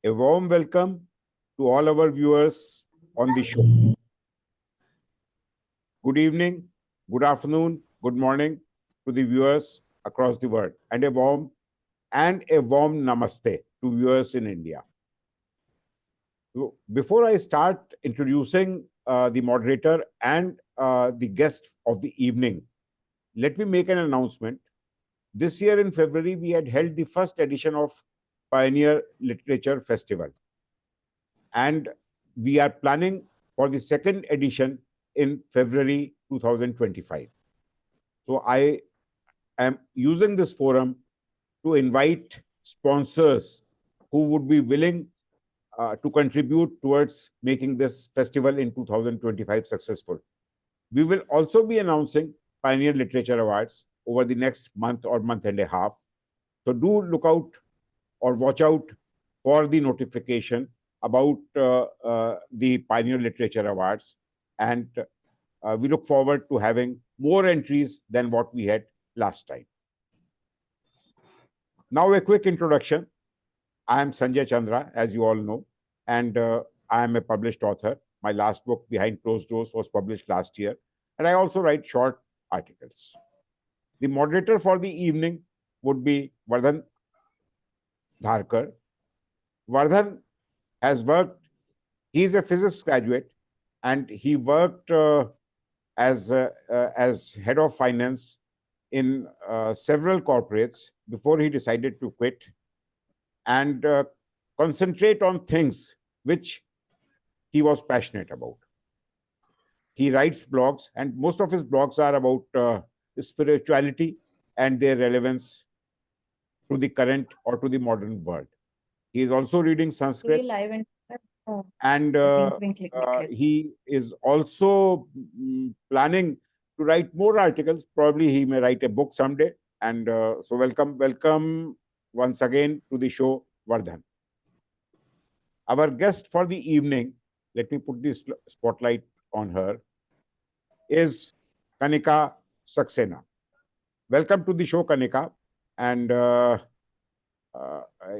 A warm welcome to all our viewers on the show. Good evening, good afternoon, good morning to the viewers across the world, and a warm namaste to viewers in India. So before I start introducing the moderator and the guest of the evening, let me make an announcement. This year in February, we had held the first edition of Pioneer Literature Festival, and we are planning for the second edition in February 2025. So I am using this forum to invite sponsors who would be willing to contribute towards making this festival in 2025 successful. We will also be announcing Pioneer Literature Awards over the next month or month and a half. So do look out or watch out for the notification about the Pioneer Literature Awards. And we look forward to having more entries than what we had last time. Now, a quick introduction. I am Sanjay Chandra, as you all know, and I am a published author. My last book, Behind Closed Doors, was published last year, and I also write short articles. The moderator for the evening would be Vardhan Dharkar. Vardhan has worked, he is a physics graduate, and he worked as head of finance in several corporates before he decided to quit and concentrate on things which he was passionate about. He writes blogs, and most of his blogs are about spirituality and their relevance to the current or to the modern world. He is also reading Sanskrit, and he is also planning to write more articles. Probably he may write a book someday. And so welcome once again to the show, Vardhan. Our guest for the evening, let me put this spotlight on her, is Kanika Saxena. Welcome to the show, Kanika. And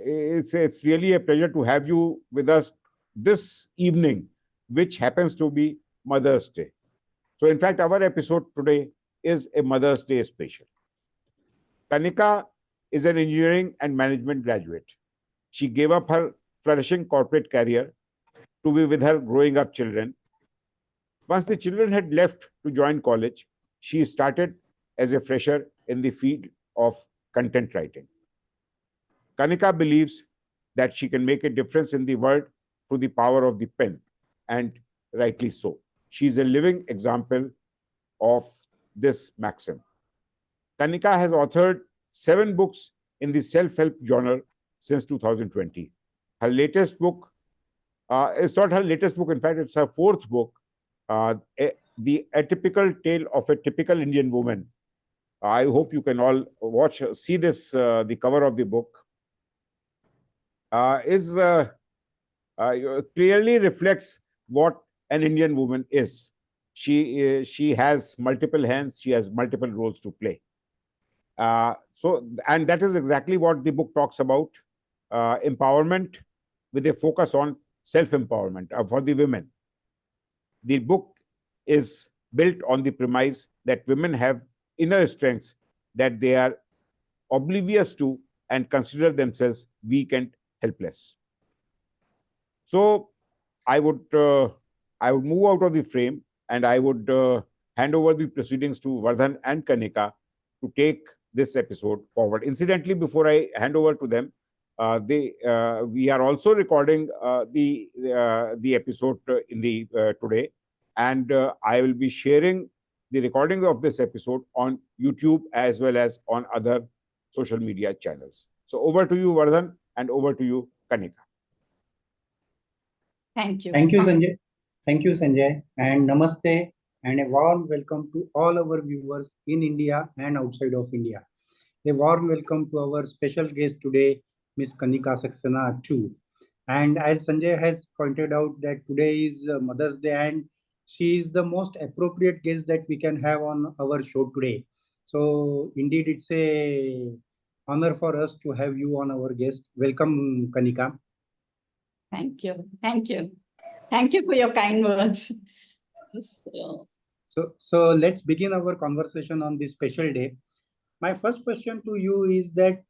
it's really a pleasure to have you with us this evening, which happens to be Mother's Day. So in fact, our episode today is a Mother's Day special. Kanika is an engineering and management graduate. She gave up her flourishing corporate career to be with her growing up children. Once the children had left to join college, she started as a fresher in the field of content writing. Kanika believes that she can make a difference in the world through the power of the pen, and rightly so. She is a living example of this maxim. Kanika has authored 7 books in the self-help genre since 2020. Her latest book, it's not her latest book, in fact, it's her 4th book, The Atypical Tale of a Typical Indian Woman. I hope you can all see this, the cover of the book. Clearly reflects what an Indian woman is. She has multiple hands, she has multiple roles to play. And that is exactly what the book talks about, empowerment with a focus on self-empowerment for the women. The book is built on the premise that women have inner strengths that they are oblivious to and consider themselves weak and helpless. So I would move out of the frame, and I would hand over the proceedings to Vardhan and Kanika to take this episode forward. Incidentally, before I hand over to them, we are also recording the episode in the today, and I will be sharing the recording of this episode on YouTube as well as on other social media channels. So over to you, Vardhan, and over to you, Kanika. Thank you. Thank you, Sanjay. Thank you, Sanjay. And namaste and a warm welcome to all our viewers in India and outside of India. A warm welcome to our special guest today, Miss Kanika Saxena too. And as Sanjay has pointed out that today is Mother's Day, and she is the most appropriate guest that we can have on our show today. So indeed, it's a honor for us to have you on our guest. Welcome, Kanika. Thank you. Thank you. Thank you for your kind words. So let's begin our conversation on this special day. My first question to you is that,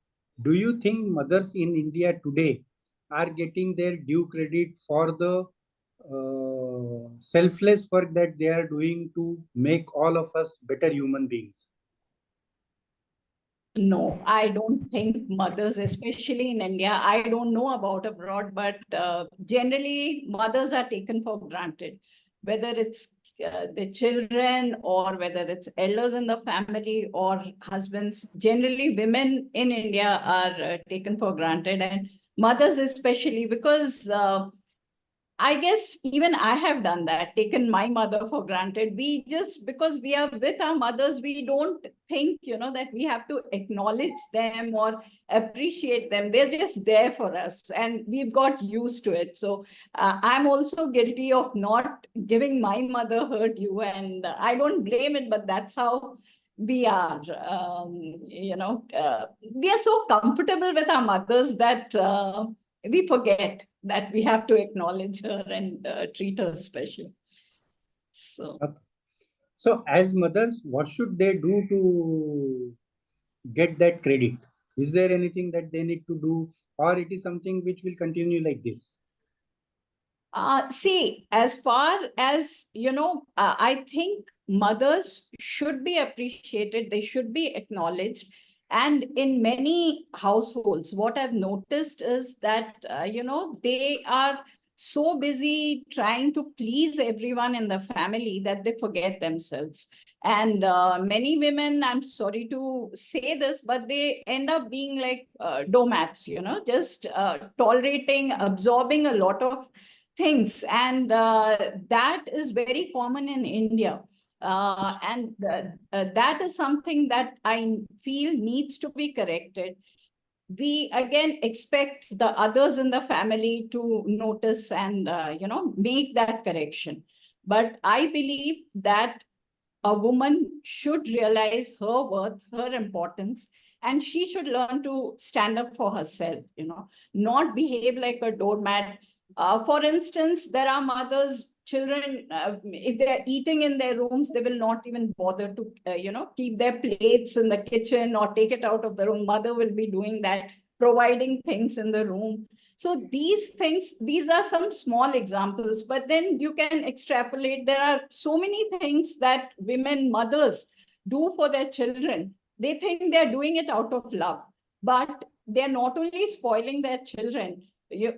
do you think mothers in India today are getting their due credit for the selfless work that they are doing to make all of us better human beings? No, I don't think mothers, especially in India, I don't know about abroad, but generally mothers are taken for granted, whether it's the children or whether it's elders in the family or husbands. Generally, women in India are taken for granted, and mothers especially, because I guess even I have done that, taken my mother for granted. We just, because we are with our mothers, we don't think, that we have to acknowledge them or appreciate them. They're just there for us and we've got used to it. So I'm also guilty of not giving my mother her due, and I don't blame it, but that's how we are. We are so comfortable with our mothers that we forget that we have to acknowledge her and treat her special. So as mothers, what should they do to get that credit? Is there anything that they need to do, or it is something which will continue like this? See, as far as, I think mothers should be appreciated, they should be acknowledged. And in many households, what I've noticed is that, they are so busy trying to please everyone in the family that they forget themselves. And many women, I'm sorry to say this, but they end up being like doormats, just tolerating, absorbing a lot of things. And that is very common in India. And that is something that I feel needs to be corrected. We again expect the others in the family to notice and, make that correction. But I believe that a woman should realize her worth, her importance, and she should learn to stand up for herself, not behave like a doormat. For instance, there are mothers, children, if they're eating in their rooms, they will not even bother to, keep their plates in the kitchen or take it out of the room. Mother will be doing that, providing things in the room. So these things, these are some small examples, but then you can extrapolate. There are so many things that women, mothers do for their children. They think they're doing it out of love, but they're not only spoiling their children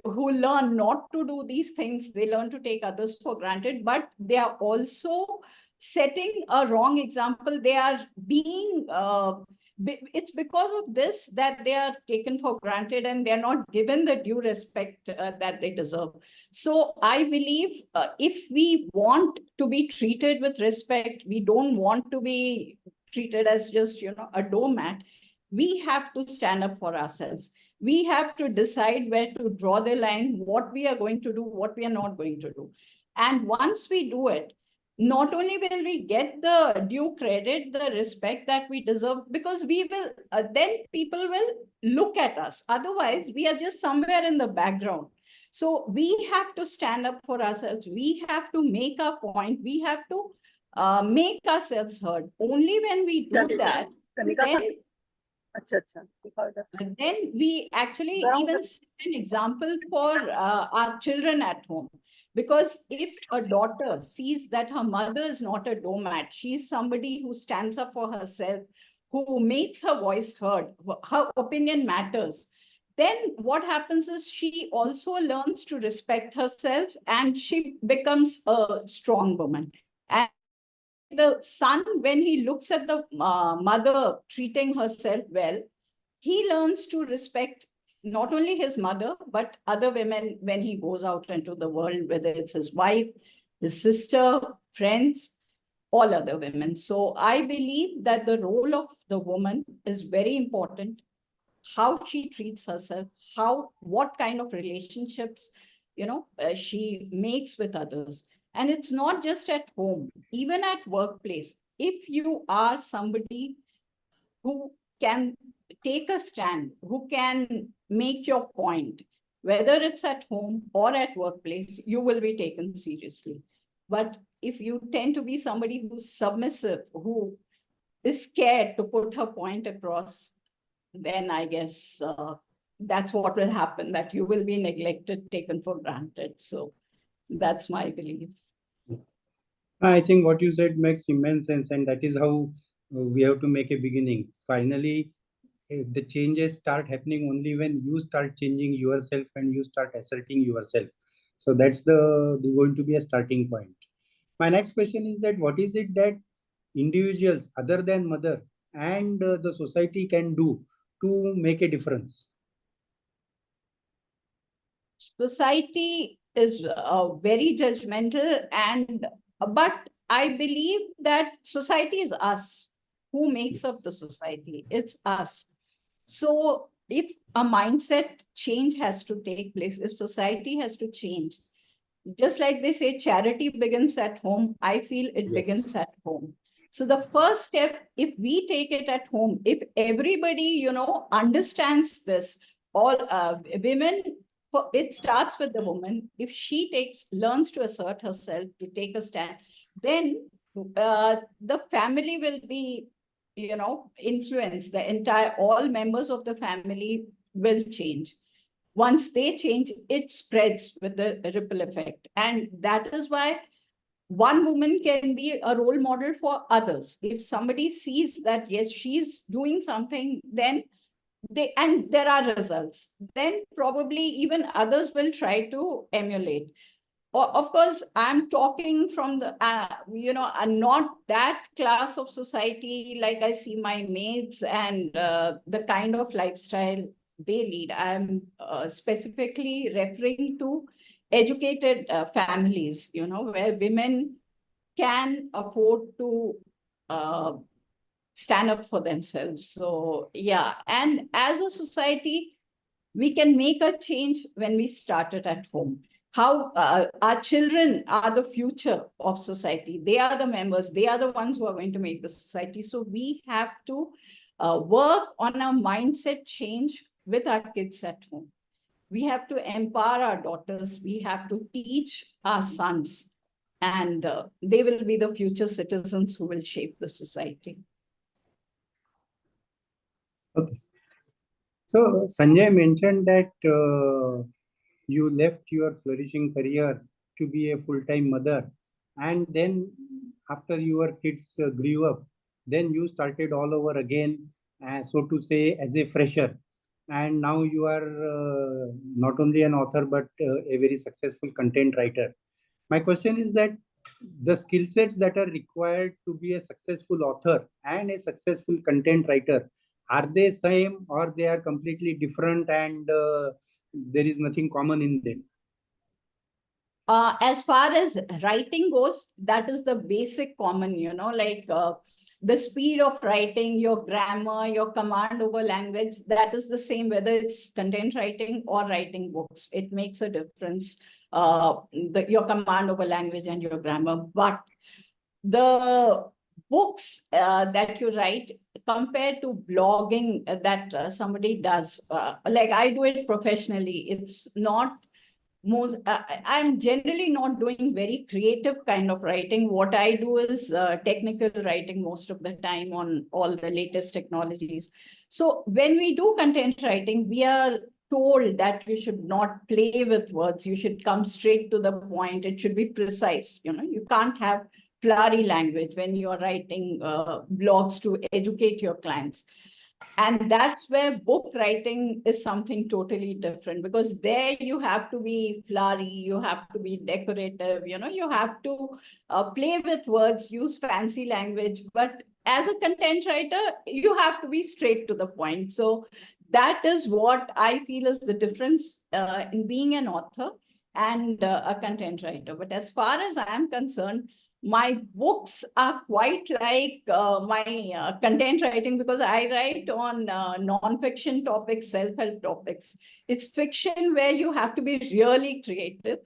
who learn not to do these things, they learn to take others for granted, but they are also setting a wrong example. They are being it's because of this that they are taken for granted and they're not given the due respect that they deserve. So I believe if we want to be treated with respect, we don't want to be treated as just, a doormat, we have to stand up for ourselves. We have to decide where to draw the line, what we are going to do, what we are not going to do. And once we do it, not only will we get the due credit, the respect that we deserve, because we will, then people will look at us. Otherwise, we are just somewhere in the background. So we have to stand up for ourselves. We have to make our point. We have to make ourselves heard. Only when we do that, then we actually even set an example for our children at home. Because if a daughter sees that her mother is not a doormat, she's somebody who stands up for herself, who makes her voice heard, her opinion matters, then what happens is she also learns to respect herself and she becomes a strong woman. And the son, when he looks at the mother treating herself well, he learns to respect not only his mother, but other women when he goes out into the world, whether it's his wife, his sister, friends, all other women. So I believe that the role of the woman is very important. How she treats herself, what kind of relationships, she makes with others. And it's not just at home, even at workplace. If you are somebody who can take a stand, who can make your point, whether it's at home or at workplace, you will be taken seriously. But if you tend to be somebody who's submissive, who is scared to put her point across, then I guess that's what will happen, that you will be neglected, taken for granted. So that's my belief. I think what you said makes immense sense, and that is how we have to make a beginning. Finally, the changes start happening only when you start changing yourself and you start asserting yourself. So that's going to be a starting point. My next question is that what is it that individuals other than mother and the society can do to make a difference? Society is very judgmental, and but I believe that society is us. Who makes up the society? It's us. So if a mindset change has to take place, if society has to change, just like they say, charity begins at home, I feel it begins at home. So the first step, if we take it at home, if everybody, understands this, all women, it starts with the woman. If she learns to assert herself, to take a stand, then the family will be, influenced. The entire, all members of the family will change. Once they change, it spreads with the ripple effect. And that is why one woman can be a role model for others. If somebody sees that, yes, she's doing something, then and there are results, then probably even others will try to emulate. Of course, I'm talking from the, not that class of society, like I see my mates and the kind of lifestyle they lead. I'm specifically referring to educated families, where women can afford to uh, stand up for themselves. So, yeah. And as a society, we can make a change when we start it at home. How our children are the future of society. They are the members. They are the ones who are going to make the society. So we have to work on a mindset change with our kids at home. We have to empower our daughters. We have to teach our sons. And they will be the future citizens who will shape the society. Okay. So Sanjay mentioned that you left your flourishing career to be a full-time mother, and then after your kids grew up, then you started all over again, so to say, as a fresher. And now you are not only an author but a very successful content writer. My question is that the skill sets that are required to be a successful author and a successful content writer, are they same or they are completely different, and there is nothing common in them? As far as writing goes, that is the basic common, like the speed of writing, your grammar, your command over language, that is the same, whether it's content writing or writing books. It makes a difference, your command over language and your grammar. But the books that you write compared to blogging that somebody does, like I do it professionally, it's not I'm generally not doing very creative kind of writing. What I do is technical writing most of the time on all the latest technologies. So when we do content writing, we are told that you should not play with words. You should come straight to the point. It should be precise. You can't have flowery language when you're writing blogs to educate your clients. And that's where book writing is something totally different, because there you have to be flowery, you have to be decorative, you have to play with words, use fancy language. But as a content writer, you have to be straight to the point. So that is what I feel is the difference in being an author and a content writer. But as far as I am concerned, my books are quite like my content writing, because I write on non-fiction topics, self-help topics. It's fiction where you have to be really creative.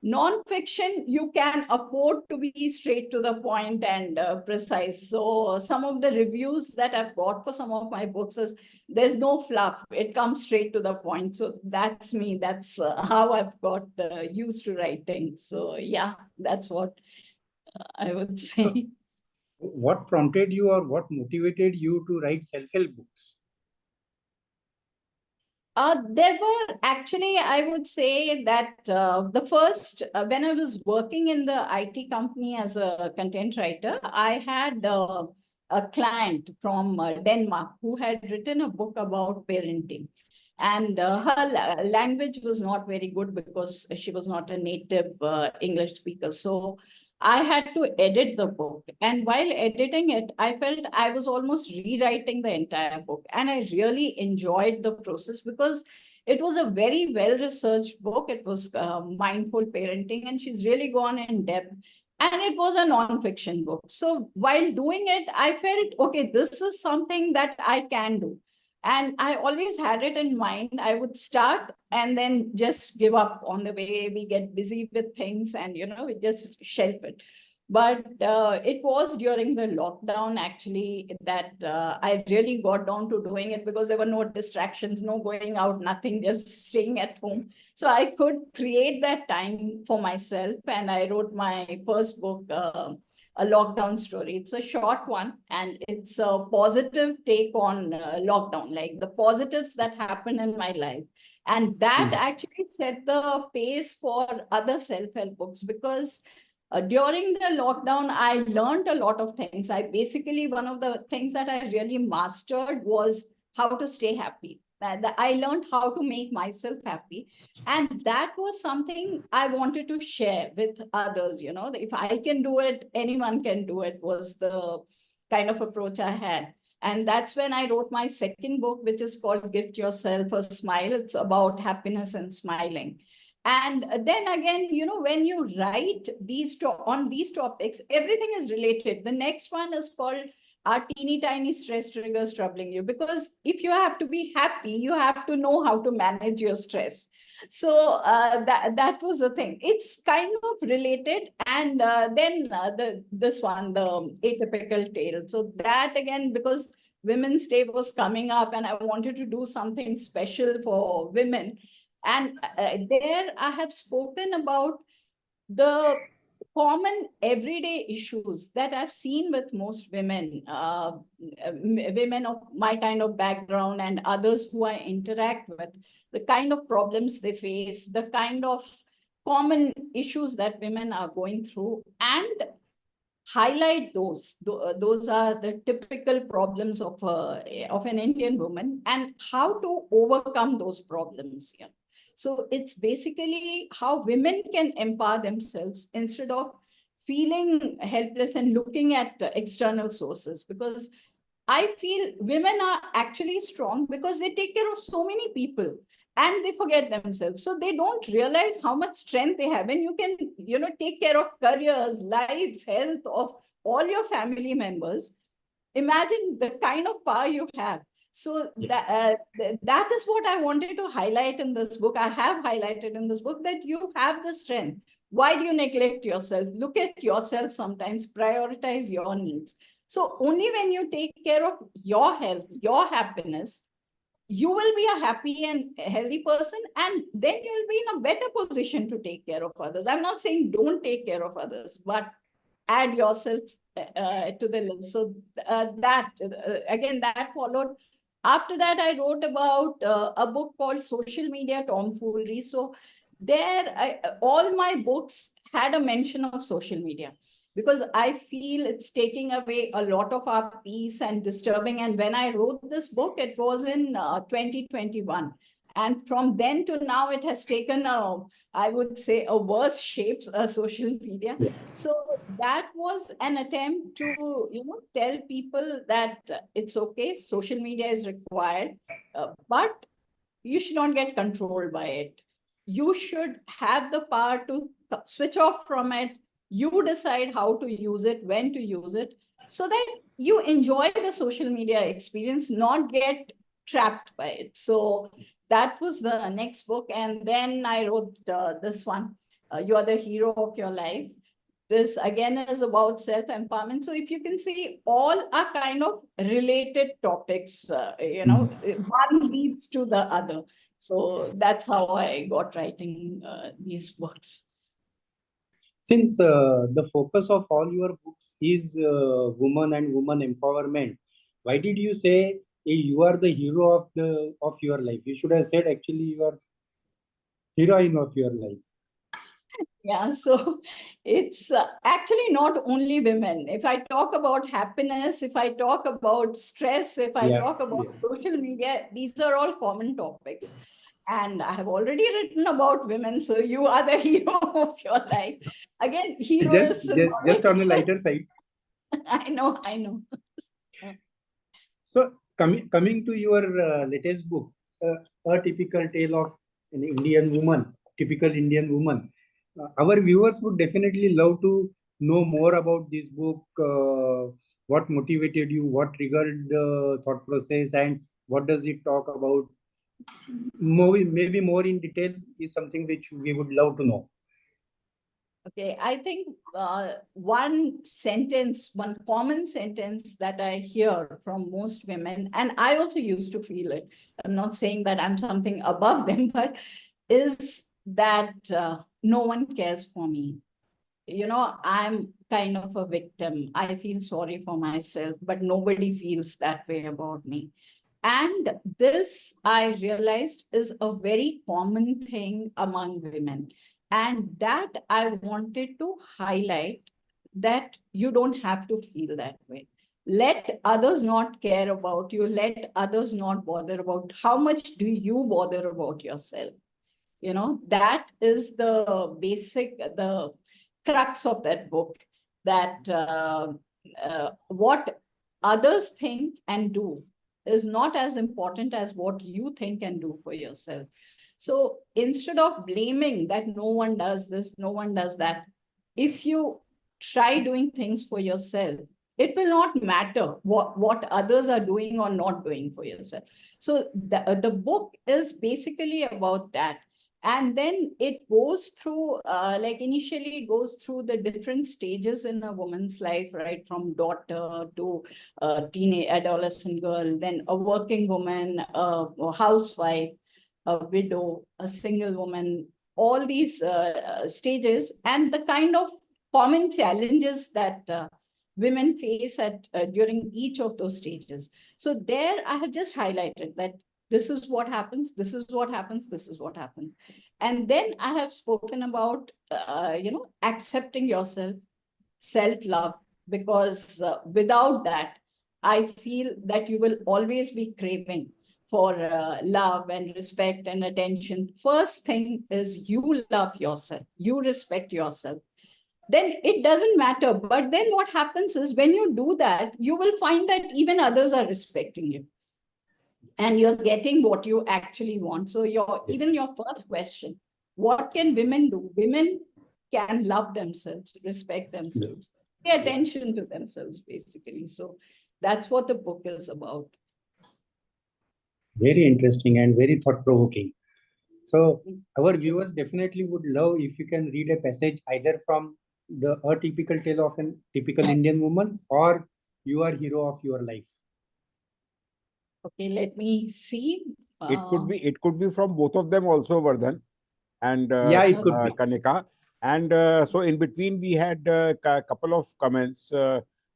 Non-fiction, you can afford to be straight to the point and precise. So some of the reviews that I've got for some of my books is there's no fluff. It comes straight to the point. So that's me. That's how I've got used to writing. So yeah, that's what I would say. What prompted you or what motivated you to write self-help books? There were actually, I would say that the first, when I was working in the IT company as a content writer, I had a client from Denmark who had written a book about parenting. And her language was not very good because she was not a native English speaker. So I had to edit the book. And while editing it, I felt I was almost rewriting the entire book. And I really enjoyed the process because it was a very well-researched book. It was mindful parenting, and she's really gone in depth. And it was a non-fiction book. So while doing it, I felt, okay, this is something that I can do. And I always had it in mind. I would start and then just give up on the way. We get busy with things and, we just shelf it. But it was during the lockdown, actually, that I really got down to doing it because there were no distractions, no going out, nothing, just staying at home. So I could create that time for myself. And I wrote my first book, a lockdown story. It's a short one, and it's a positive take on lockdown, like the positives that happened in my life. And that actually set the pace for other self-help books because during the lockdown, I learned a lot of things. One of the things that I really mastered was how to stay happy. I learned how to make myself happy. And that was something I wanted to share with others. If I can do it, anyone can do it, was the kind of approach I had. And that's when I wrote my second book, which is called Gift Yourself a Smile. It's about happiness and smiling. And then again, when you write on these topics, everything is related. The next one is called Are Teeny Tiny Stress Triggers Troubling You? Because if you have to be happy, you have to know how to manage your stress. So that was the thing. It's kind of related. And then this one, the Atypical Tale. So that again, because Women's Day was coming up and I wanted to do something special for women. And there I have spoken about the common everyday issues that I've seen with most women, women of my kind of background and others who I interact with, the kind of problems they face, the kind of common issues that women are going through, and highlight those. Those are the typical problems of an Indian woman and how to overcome those problems. Yeah. So it's basically how women can empower themselves instead of feeling helpless and looking at external sources. Because I feel women are actually strong because they take care of so many people and they forget themselves. So they don't realize how much strength they have. And you can, take care of careers, lives, health of all your family members. Imagine the kind of power you have. So that is what I wanted to highlight in this book. I have highlighted in this book that you have the strength. Why do you neglect yourself? Look at yourself sometimes, prioritize your needs. So only when you take care of your health, your happiness, you will be a happy and healthy person, and then you'll be in a better position to take care of others. I'm not saying don't take care of others, but add yourself to the list. So again, that followed. After that, I wrote about a book called Social Media Tomfoolery. So all my books had a mention of social media because I feel it's taking away a lot of our peace and disturbing. And when I wrote this book, it was in 2021. And from then to now, it has taken I would say, a worse shape, social media. So that was an attempt to, tell people that it's okay, social media is required, but you should not get controlled by it. You should have the power to switch off from it. You decide how to use it, when to use it, so that you enjoy the social media experience, not get trapped by it. So that was the next book. And then I wrote this one. You are the hero of your life. This again is about self-empowerment. So if you can see, all are kind of related topics, one leads to the other. So that's how I got writing these books. Since the focus of all your books is woman and woman empowerment, why did you say you are the hero of your life? You should have said actually you are heroine of your life. Yeah, so it's actually not only women. If I talk about happiness, if I talk about stress, if I talk about social media, these are all common topics. And I have already written about women, so you are the hero of your life. Again, hero is Just on a lighter side. I know. So coming to your latest book, A Typical Tale of an Indian Woman, Typical Indian Woman. Our viewers would definitely love to know more about this book. What motivated you? What triggered the thought process? And what does it talk about? Maybe more in detail is something which we would love to know. Okay, I think one common sentence that I hear from most women, and I also used to feel it, I'm not saying that I'm something above them, but is that no one cares for me. I'm kind of a victim. I feel sorry for myself, but nobody feels that way about me. And this, I realized, is a very common thing among women. And that I wanted to highlight, that you don't have to feel that way. Let others not care about you. Let others not bother about how much do you bother about yourself. That is the crux of that book, that what others think and do is not as important as what you think and do for yourself. So instead of blaming that no one does this, no one does that, if you try doing things for yourself, it will not matter what others are doing or not doing for yourself. So the book is basically about that. And then it goes through, initially it goes through the different stages in a woman's life, right? From daughter to teenage adolescent girl, then a working woman, a housewife, a widow, a single woman, all these stages, and the kind of common challenges that women face during each of those stages. So there I have just highlighted that this is what happens, this is what happens, this is what happens. And then I have spoken about, accepting yourself, self-love, because without that, I feel that you will always be craving for love and respect and attention. First thing is you love yourself, you respect yourself. Then it doesn't matter. But then what happens is when you do that, you will find that even others are respecting you and you're getting what you actually want. So even your first question, what can women do? Women can love themselves, respect themselves, pay attention to themselves, basically. So that's what the book is about. Very interesting and very thought-provoking. So our viewers definitely would love if you can read a passage either from the A Typical Tale of an Typical Indian Woman or You Are Hero of Your Life. Okay, let me see. It could be from both of them also, Vardhan and it could be. Kanika. And so in between, we had a couple of comments.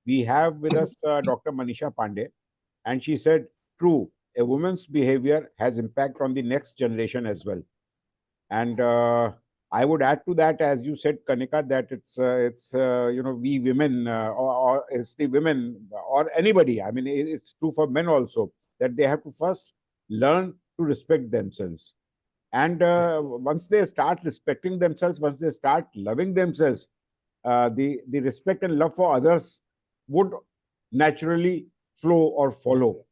We have with us Dr. Manisha Pandey, and she said, "True, a woman's behavior has impact on the next generation as well." And I would add to that, as you said, Kanika, that it's we women or it's the women or anybody. I mean, it's true for men also, that they have to first learn to respect themselves. And once they start respecting themselves, once they start loving themselves, the respect and love for others would naturally flow or follow.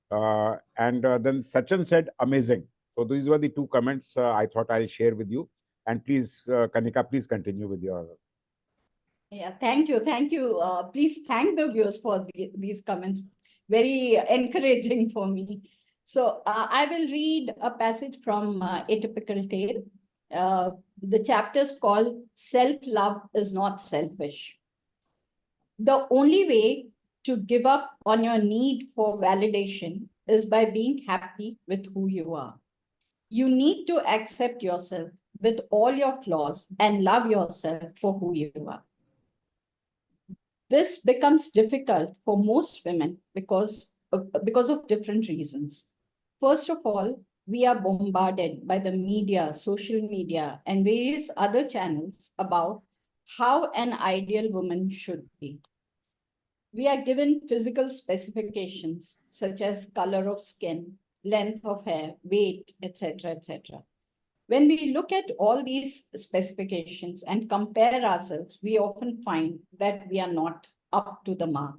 And then Sachin said, "Amazing." So these were the two comments I thought I'll share with you. And please, Kanika, please continue with your. Yeah, thank you. Please thank the viewers for these comments. Very encouraging for me. So I will read a passage from Atypical Tale. The chapter is called Self-Love is Not Selfish. The only way to give up on your need for validation is by being happy with who you are. You need to accept yourself with all your flaws and love yourself for who you are. This becomes difficult for most women because of different reasons. First of all, we are bombarded by the media, social media, and various other channels about how an ideal woman should be. We are given physical specifications such as color of skin, length of hair, weight, etc., etc. When we look at all these specifications and compare ourselves, we often find that we are not up to the mark.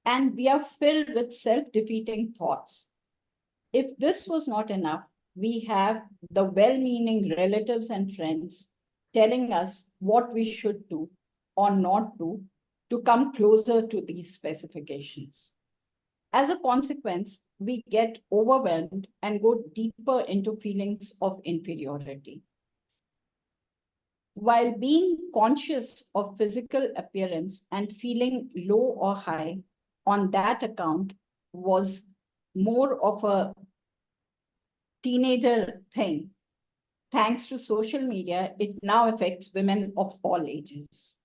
And we are filled with self-defeating thoughts. If this was not enough, we have the well-meaning relatives and friends telling us what we should do or not do to come closer to these specifications. As a consequence, we get overwhelmed and go deeper into feelings of inferiority. While being conscious of physical appearance and feeling low or high on that account was more of a teenager thing, thanks to social media, it now affects women of all ages.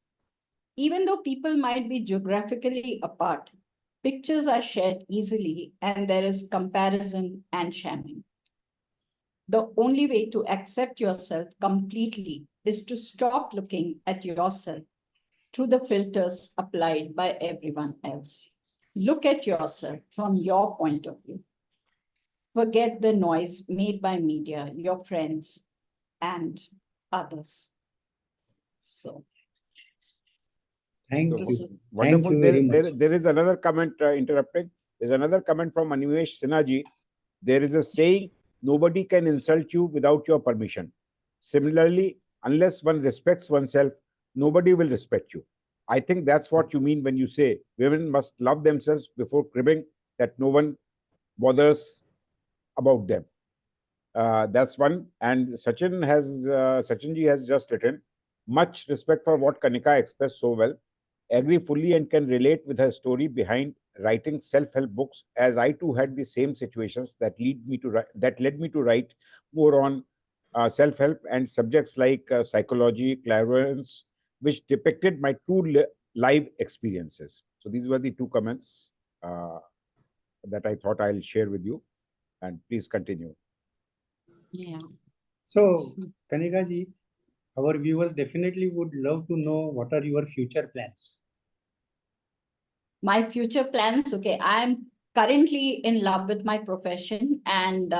Even though people might be geographically apart, pictures are shared easily and there is comparison and shaming. The only way to accept yourself completely is to stop looking at yourself through the filters applied by everyone else. Look at yourself from your point of view. Forget the noise made by media, your friends, and others. So, Thank So, you. this is Thank wonderful. you very much. There is another comment interrupting. There's another comment from Animesh Sinhaji. There is a saying, nobody can insult you without your permission. Similarly, unless one respects oneself, nobody will respect you. I think that's what you mean when you say women must love themselves before cribbing that no one bothers about them. That's one. And Sachinji has just written, much respect for what Kanika expressed so well. Agree fully and can relate with her story behind writing self-help books, as I too had the same situations that led me to write more on self-help and subjects like psychology, clairvoyance, which depicted my true live experiences. So these were the two comments uh, that I thought I'll share with you. And please continue. yeah. So, Kanika ji, our viewers definitely would love to know what are your future plans. My future plans, okay, I'm currently in love with my profession, and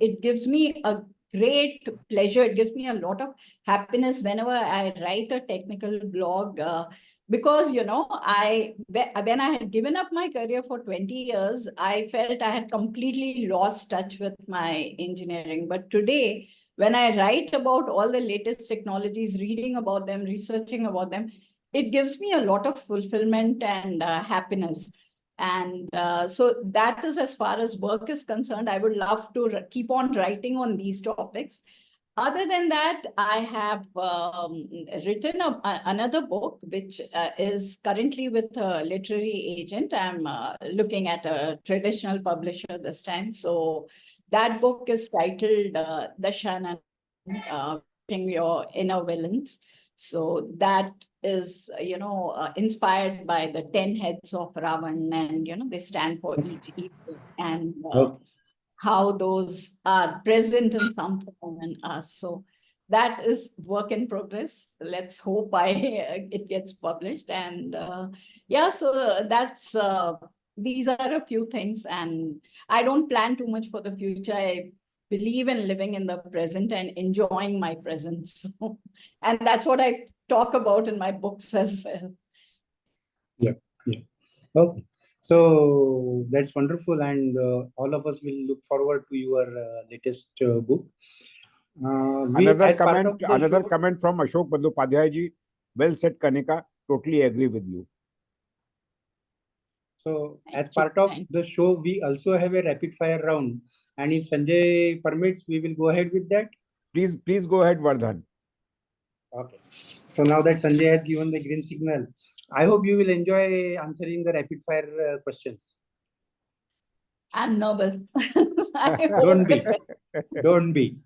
it gives me a great pleasure. It gives me a lot of happiness whenever I write a technical blog, because when I had given up my career for 20 years, I felt I had completely lost touch with my engineering. But today, when I write about all the latest technologies, reading about them, researching about them, it gives me a lot of fulfillment and happiness. And so that is as far as work is concerned. I would love to keep on writing on these topics. Other than that, I have written another book, which is currently with a literary agent. I'm looking at a traditional publisher this time. So that book is titled Dashanan, Your Inner Villains. So that is, inspired by the 10 heads of Ravan, and, they stand for each evil, and Okay. how those are present in some form in us. So that is work in progress. Let's hope it gets published. And so these are a few things, and I don't plan too much for the future. I believe in living in the present and enjoying my present. So, and that's what I talk about in my books as well. Yeah. Okay. So that's wonderful, and all of us will look forward to your latest book. Another As part comment, of the another show, comment from Ashok Bandyopadhyay ji. Well said, Kanika. Totally agree with you. so as Thank you. part of the show, we also have a rapid fire round, and if Sanjay permits, we will go ahead with that. Please go ahead, Vardhan. Okay. So now that Sanjay has given the green signal, I hope you will enjoy answering the rapid fire questions. I'm nervous. Don't be. Don't be.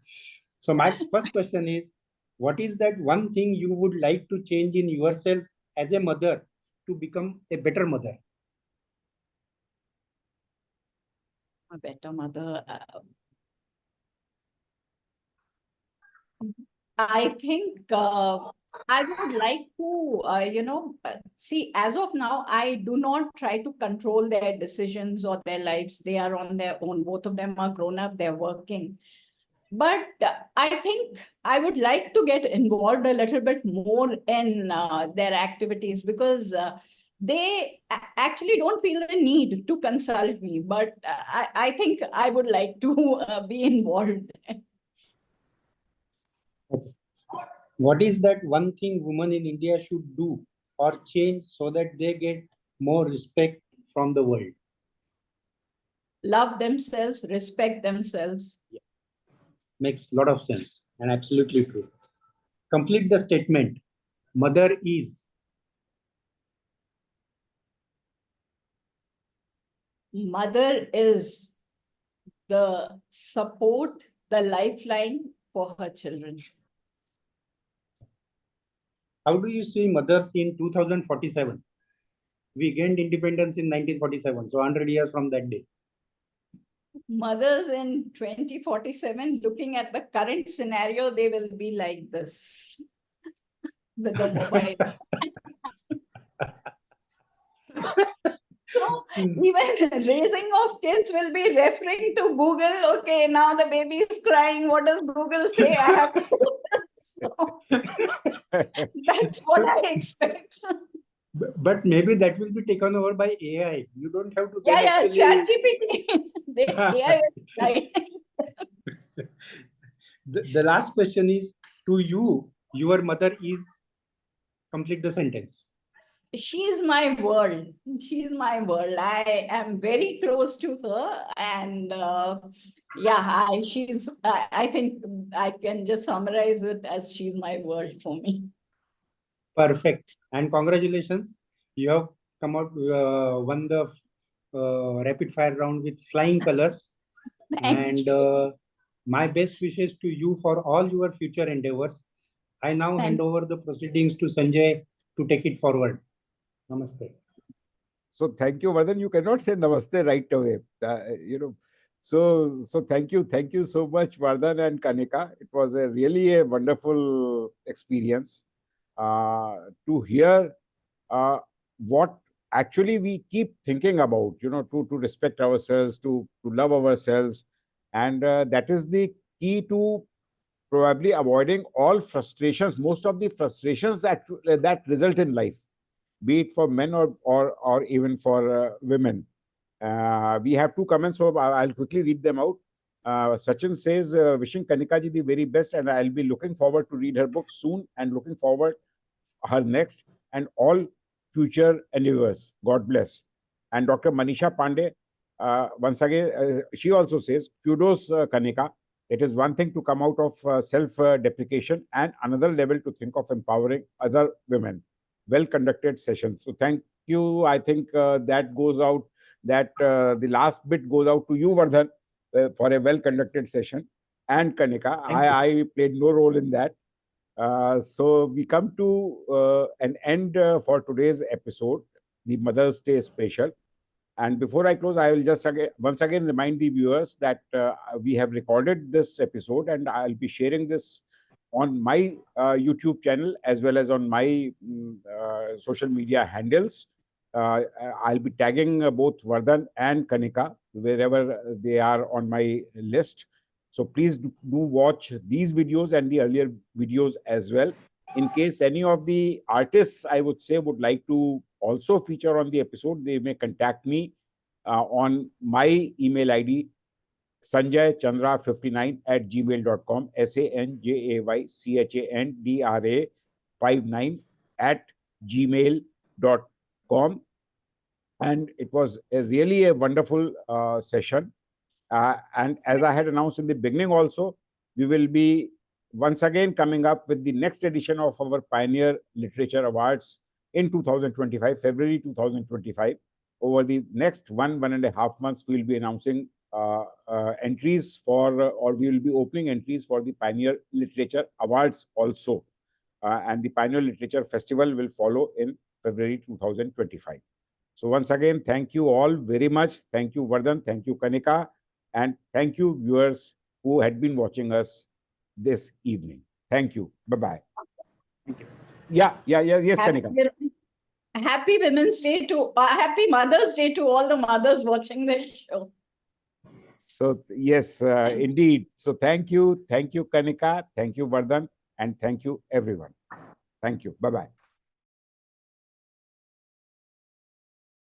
So my first question is, what is that one thing you would like to change in yourself as a mother to become a better mother? A better mother. I think I would like to, see, as of now, I do not try to control their decisions or their lives. They are on their own. Both of them are grown up, they're working. But I think I would like to get involved a little bit more in their activities, because they actually don't feel the need to consult me. But I think I would like to be involved. What is that one thing women in India should do or change so that they get more respect from the world? Love themselves, respect themselves. Makes a lot of sense and absolutely true. Complete the statement. Mother is. Mother is the support, the lifeline for her children. How do you see mothers in 2047? We gained independence in 1947, so 100 years from that day. Mothers in 2047, looking at the current scenario, they will be like this with the mobile. So even raising of kids will be referring to Google. Okay, now the baby is crying. What does Google say? I have to do this. So that's what I expect. But maybe that will be taken over by AI. You don't have to then Yeah, actually... ChatGPT. AI will guide. The last question is, to you, your mother is... Complete the sentence. She is my world. She is my world. I am very close to her, and I think I can just summarize it as she's my world for me. Perfect. And congratulations. You have come out, won the rapid fire round with flying colors. Thank And my best wishes to you for all your future endeavors. I now hand over the proceedings to Sanjay to take it forward. Namaste. So thank you, Vardhan. You cannot say namaste right away. So thank you so much, Vardhan and Kanika. It was really a wonderful experience to hear what actually we keep thinking about. To respect ourselves, to love ourselves, and that is the key to probably avoiding all frustrations, most of the frustrations that result in life, be it for men or even for women. We have two comments, so I'll quickly read them out. Sachin says, wishing Kanika ji the very best, and I'll be looking forward to read her book soon and looking forward her next and all future endeavors. God bless. And Dr. Manisha Pandey, once again, she also says, kudos, Kanika. It is one thing to come out of self-deprecation and another level to think of empowering other women. Well-conducted session. So thank you. I think that goes out, that the last bit goes out to you, Vardhan, for a well-conducted session. And Kanika, I played no role in that. So we come to an end for today's episode, the Mother's Day special. And before I close, I will just once again remind the viewers that we have recorded this episode and I'll be sharing this on my YouTube channel as well as on my social media handles. I'll be tagging both Vardhan and Kanika wherever they are on my list. So please do watch these videos and the earlier videos as well. In case any of the artists, I would say, would like to also feature on the episode, they may contact me on my email ID, sanjaychandra59@gmail.com, sanjaychandra59@gmail.com. And it was really a wonderful session. And as I had announced in the beginning also, we will be once again coming up with the next edition of our Pioneer Literature Awards in 2025, February 2025. Over the next 1.5 months, we will be announcing entries for, or we will be opening entries for the Pioneer Literature Awards also. And the Pioneer Literature Festival will follow in February 2025. So once again, thank you all very much. Thank you, Vardhan. Thank you, Kanika. And thank you, viewers who had been watching us this evening. Thank you. Bye-bye. Thank you. Yes, Kanika. Happy Women's Day to, Happy Mother's Day to all the mothers watching this show. So yes, indeed. So thank you, Kanika, thank you, Vardhan, and thank you, everyone. Thank you. Bye-bye.